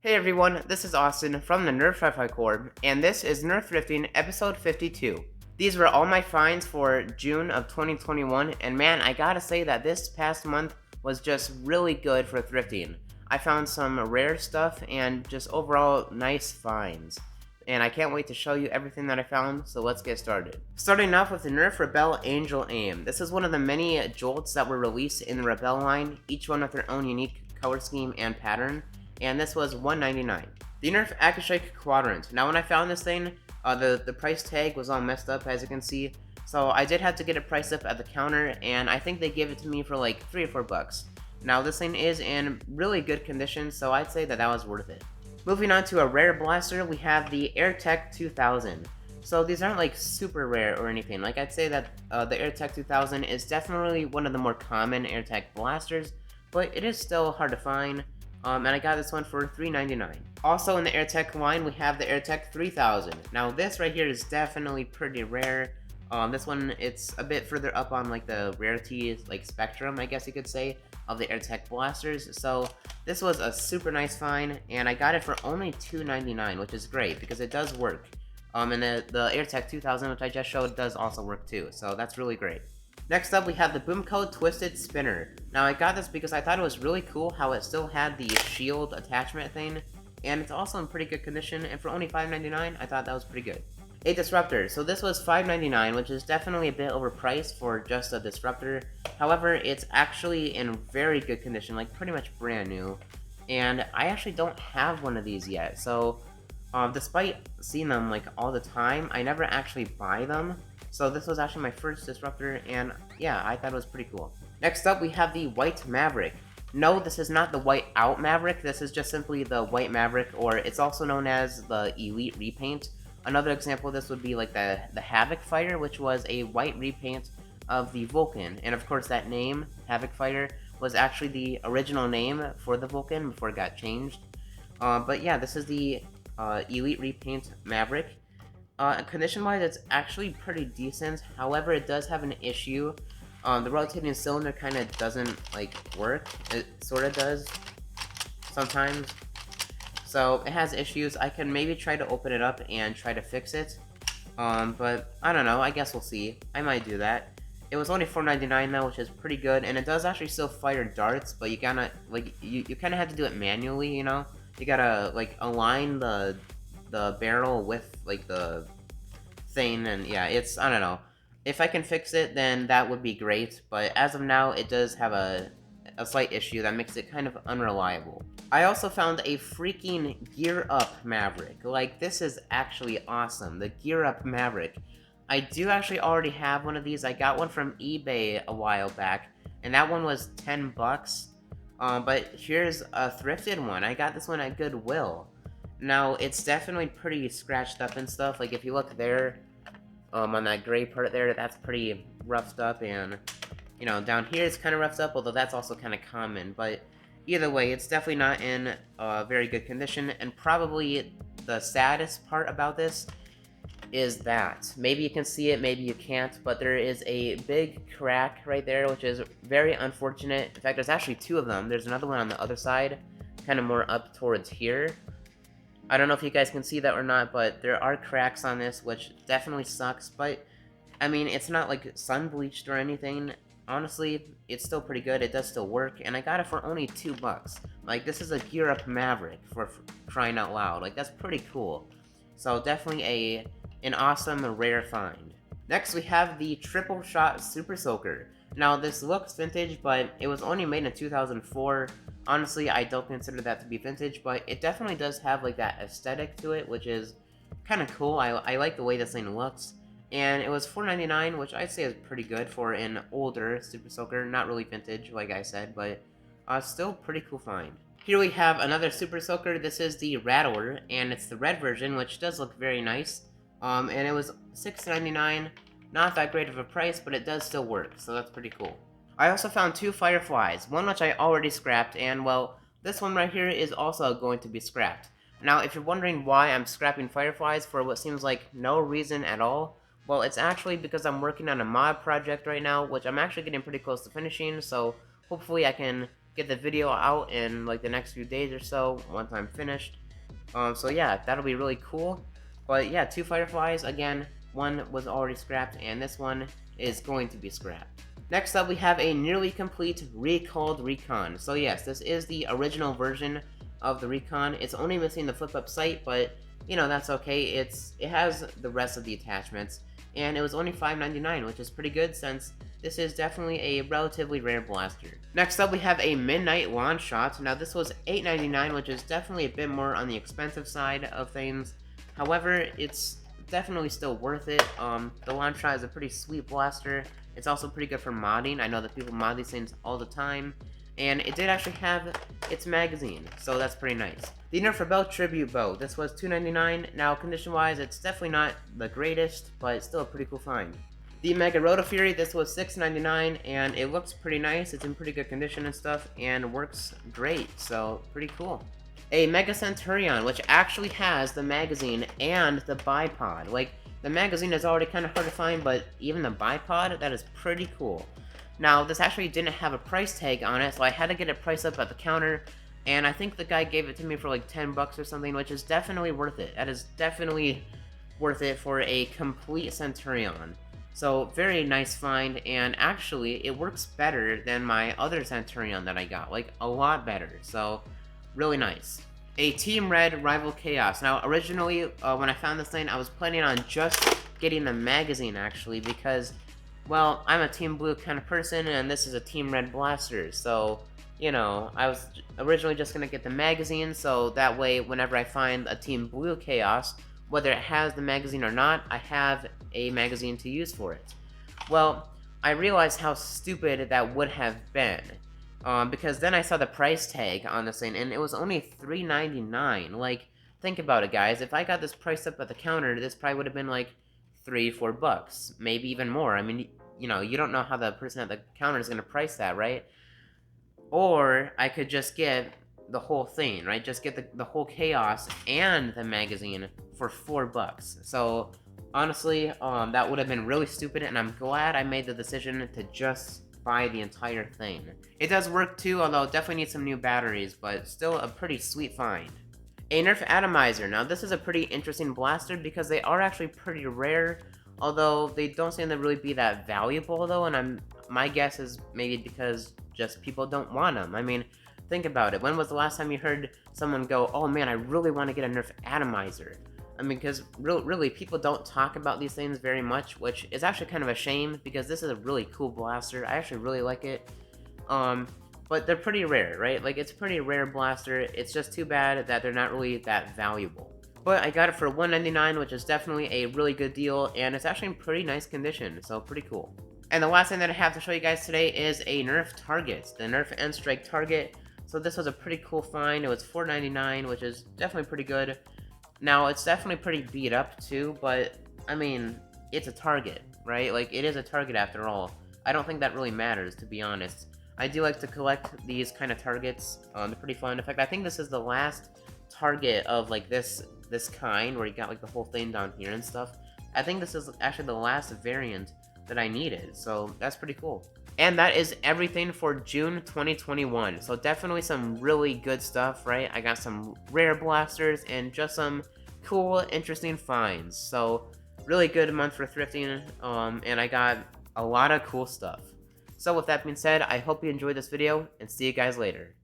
Hey everyone, this is Austin from the NERF Firefly Corp, and this is NERF Thrifting episode 52. These were all my finds for June of 2021, and man, I gotta say that this past month was just really good for thrifting. I found some rare stuff and just overall nice finds. And I can't wait to show you everything that I found, so let's get started. Starting off with the Nerf Rebel Angel Aim. This is one of the many jolts that were released in the Rebel line, each one with their own unique color scheme and pattern, and this was $1.99. The Nerf Accustrike Quadrant. Now when I found this thing, the price tag was all messed up, as you can see, so I did have to get it priced up at the counter, and I think they gave it to me for like $3 or $4. Now this thing is in really good condition, so I'd say that was worth it. Moving on to a rare blaster, we have the Airtec 2000. So these aren't like super rare or anything. Like I'd say that the Airtec 2000 is definitely one of the more common Airtec blasters, but it is still hard to find. And I got this one for $3.99. Also in the Airtec line, we have the Airtec 3000. Now this right here is definitely pretty rare. This one, it's a bit further up on like the rarity like spectrum, I guess you could say, of the Airtec blasters. So this was a super nice find, and I got it for only $2.99, which is great because it does work. And the Airtec 2000, which I just showed, does also work too, so that's really great. Next up, we have the Boomcode Twisted Spinner. Now I got this because I thought it was really cool how it still had the shield attachment thing, and it's also in pretty good condition, and for only $5.99, I thought that was pretty good. A Disruptor. So this was $5.99, which is definitely a bit overpriced for just a Disruptor. However, it's actually in very good condition, like pretty much brand new. And I actually don't have one of these yet, so despite seeing them like all the time, I never actually buy them. So this was actually my first Disruptor, and yeah, I thought it was pretty cool. Next up, we have the White Maverick. No, this is not the White Out Maverick, this is just simply the White Maverick, or it's also known as the Elite Repaint. Another example of this would be like the Havoc Fighter, which was a white repaint of the Vulcan. And of course that name, Havoc Fighter, was actually the original name for the Vulcan before it got changed. But yeah, this is the Elite Repaint Maverick. Condition-wise, it's actually pretty decent. However, it does have an issue. The rotating cylinder kind of doesn't like work. It sort of does sometimes. So it has issues. I can maybe try to open it up and try to fix it. But I don't know. I guess we'll see. I might do that. It was only $4.99 though, which is pretty good, and it does actually still fire darts, but you gotta like you kind of have to do it manually. You know, you gotta like align the barrel with like the thing, and yeah, it's, I don't know. If I can fix it, then that would be great, but as of now, it does have a slight issue that makes it kind of unreliable. I also found a freaking Gear Up Maverick. Like, this is actually awesome. The Gear Up Maverick. I do actually already have one of these. I got one from eBay a while back, and that one was $10. But here's a thrifted one. I got this one at Goodwill. Now, it's definitely pretty scratched up and stuff. Like, if you look there, on that gray part there, that's pretty roughed up, and, you know, down here it's kind of roughed up, although that's also kind of common. But either way, it's definitely not in very good condition, and probably the saddest part about this is that maybe you can see it, maybe you can't, but there is a big crack right there, which is very unfortunate. In fact, there's actually two of them. There's another one on the other side, kind of more up towards here. I don't know if you guys can see that or not, but there are cracks on this, which definitely sucks, but I mean, it's not like sun bleached or anything. Honestly, it's still pretty good. It does still work, and I got it for only $2. Like, this is a Gear Up Maverick, for crying out loud. Like, that's pretty cool. So definitely an awesome rare find. Next, we have the Triple Shot Super Soaker. Now, this looks vintage, but it was only made in 2004. Honestly, I don't consider that to be vintage, but it definitely does have like that aesthetic to it, which is kind of cool. I like the way this thing looks. And it was $4.99, which I'd say is pretty good for an older Super Soaker. Not really vintage, like I said, but still pretty cool find. Here we have another Super Soaker. This is the Rattler, and it's the red version, which does look very nice. And it was $6.99. Not that great of a price, but it does still work, so that's pretty cool. I also found two Fireflies, one which I already scrapped, and well, this one right here is also going to be scrapped. Now, if you're wondering why I'm scrapping Fireflies for what seems like no reason at all, well, it's actually because I'm working on a mod project right now, which I'm actually getting pretty close to finishing, so hopefully I can get the video out in like the next few days or so once I'm finished. So yeah, that'll be really cool. But yeah, 2 Fireflies, again, one was already scrapped, and this one is going to be scrapped. Next up, we have a nearly complete recalled Recon. So yes, this is the original version of the Recon. It's only missing the flip-up sight, but you know, that's okay. It has the rest of the attachments, and it was only $5.99, which is pretty good since this is definitely a relatively rare blaster. Next up, we have a Midnight Launch Shot. Now, this was $8.99, which is definitely a bit more on the expensive side of things. However, it's definitely still worth it. The Launch Shot is a pretty sweet blaster. It's also pretty good for modding. I know that people mod these things all the time. And it did actually have its magazine, so that's pretty nice. The Nerf Rebel Tribute Bow. This was $2.99. Now, condition-wise, it's definitely not the greatest, but it's still a pretty cool find. The Mega Rotofury, this was $6.99, and it looks pretty nice. It's in pretty good condition and stuff, and works great, so pretty cool. A Mega Centurion, which actually has the magazine and the bipod. Like, the magazine is already kind of hard to find, but even the bipod, that is pretty cool. Now, this actually didn't have a price tag on it, so I had to get it priced up at the counter, and I think the guy gave it to me for like 10 bucks or something, which is definitely worth it. That is definitely worth it for a complete Centurion. So, very nice find, and actually, it works better than my other Centurion that I got, like, a lot better, so, really nice. A Team Red Rival Chaos. Now, originally, when I found this thing, I was planning on just getting the magazine, actually, because, well, I'm a Team Blue kind of person, and this is a Team Red blaster, so, you know, I was originally just gonna get the magazine, so that way, whenever I find a Team Blue Chaos, whether it has the magazine or not, I have a magazine to use for it. Well, I realized how stupid that would have been, because then I saw the price tag on this thing, and it was only $3.99. Like, think about it, guys. If I got this priced up at the counter, this probably would have been like $3-4 bucks, maybe even more. I mean, you know, you don't know how the person at the counter is going to price that, right? Or I could just get the whole thing, right? Just get the whole Chaos and the magazine for $4 bucks. So, honestly, that would have been really stupid, and I'm glad I made the decision to just buy the entire thing. It does work too, although it definitely needs some new batteries, but still a pretty sweet find. A Nerf Atomizer. Now, this is a pretty interesting blaster because they are actually pretty rare, although they don't seem to really be that valuable, though, and my guess is maybe because just people don't want them. I mean, think about it. When was the last time you heard someone go, oh man, I really want to get a Nerf Atomizer? I mean, because really, people don't talk about these things very much, which is actually kind of a shame, because this is a really cool blaster. I actually really like it. But they're pretty rare, right? Like, it's a pretty rare blaster. It's just too bad that they're not really that valuable. But I got it for $1.99, which is definitely a really good deal, and it's actually in pretty nice condition, so pretty cool. And the last thing that I have to show you guys today is a Nerf Target, the Nerf N-Strike Target. So this was a pretty cool find. It was $4.99, which is definitely pretty good. Now, it's definitely pretty beat up, too, but, I mean, it's a Target, right? Like, it is a Target after all. I don't think that really matters, to be honest. I do like to collect these kind of Targets. They're pretty fun. In fact, I think this is the last Target of, like, this kind, where you got, like, the whole thing down here and stuff. I think this is actually the last variant that I needed, so that's pretty cool. And that is everything for June 2021. So definitely some really good stuff, right? I got some rare blasters and just some cool, interesting finds. So really good month for thrifting, and I got a lot of cool stuff. So with that being said, I hope you enjoyed this video, and see you guys later.